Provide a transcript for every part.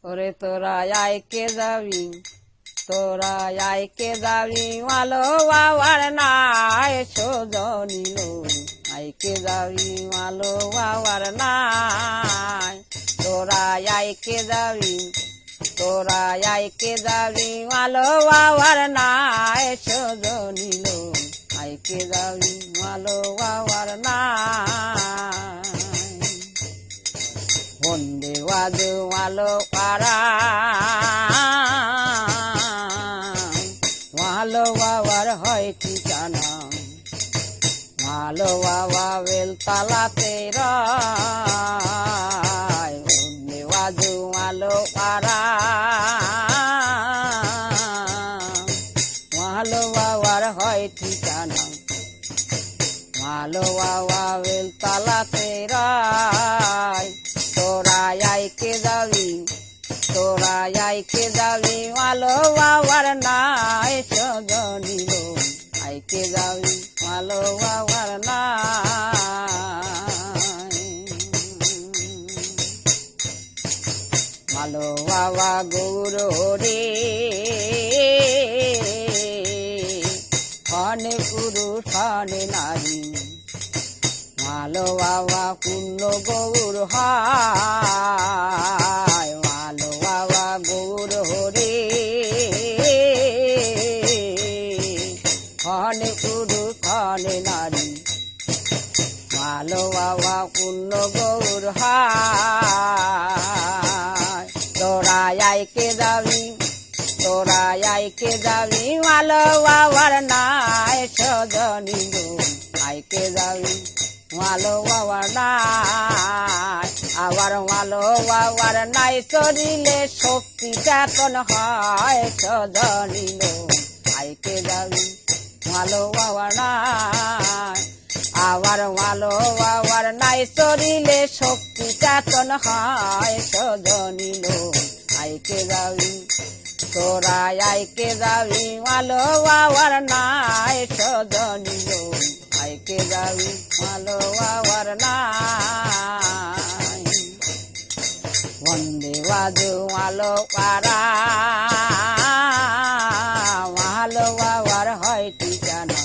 ওরে তোরা আইকে যাবি, তোরা আইকে যাবি মালো বাবার নাই সজনিল, আইকে যাবি মালো বাবার নাই। তোরা আইকে যাবি, তোরা আইকে যাবি মালো বাবার নাই সজনিল, আইকে যাবি মালো বাবার নাই। বন্দে বাজু মালো পাড়া মালো বাবার হয় ঠিকানা, মালো বাবা বেলতলাতে রয়। বন্দে বাজু মালো পাড়া মালো বাবার হয় ঠিকানা, মালো বাবা বেলতলাতে রয়। তোরা আইকে যাবি, তোরা আইকে যাবি মালো বাবার নাই সজনিল, আইকে যাবি মালো বাবার নাই। মালো বাবা গৌর হরে অনেক পুরুষ অনেক নারী, মালো বাবা পূর্ণ গৌর হয়। মালো বাবা গৌর হরে খনে পুরুষ খনে নারী, মালো বাবা পূর্ণ গৌর হয়। তোরা আইকে যাবি, তোরা আইকে যাবি মালো বাবার নাই সজনিল, আইকে যাবি মালো বাবার নাই। আবার মালো বাবার নাই চরিলে শক্তি চেতন হয় সজনিল, আইকে যাবি মালো বাবার নাই। আবার মালো বাবার নাই চরিলে শক্তি চেতন হয় সজনিল, আইকে যাবি। তোরা আইকে যাবি মালো বাবার নাই সজনিল, আইকে যাবি মালো বাবার নাই। বন্দে বাজু মালো পাড়া মালো বাবার হয় ঠিকানা,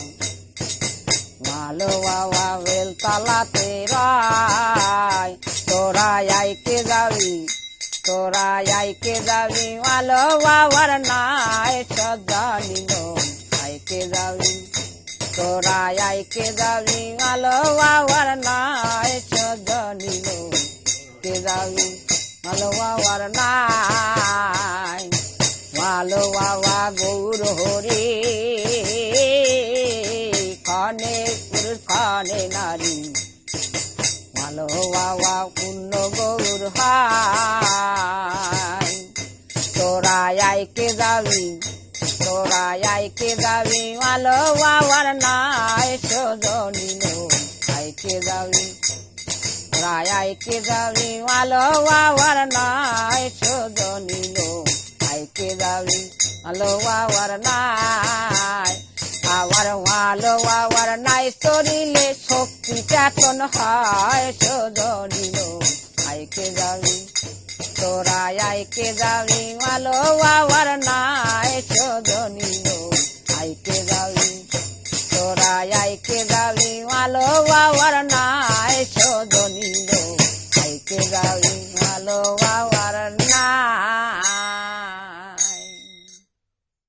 মালো বাবা বেলতলাতে রয়। তোরা আইকে যাবি, তোরা আইকে যাবি মালো বাবার নাই সজনিল, আইকে যাবি। তোরা আইকে যাবি মালো বাবার নাই সজনিল, কে যাবি মালো বাবার নাই। মালো বাবা গৌর হরে খনে পুরুষ খনে নারী, মালো বাবা পূর্ণ গৌর হয়। তোরা আইকে যাবি, তোরা আইকে যাবি মালো বাবার নাই সজনিল, আইকে যাবি। তোরা আইকে যাবি মালো বাবার নাই সজনিল, আইকে যাবি মালো বাবার নাই। আবার মালো বাবার নাই চরিলে শক্তি চেতন হয় সজনিল, আইকে যাবি। তোরা আইকে যাবি মালো বাবার নাই সজনিল, আইকে যাবি। তোরা আইকে যাবি মালো বাবার নাই সজনিল, আইকে যাবি মালো।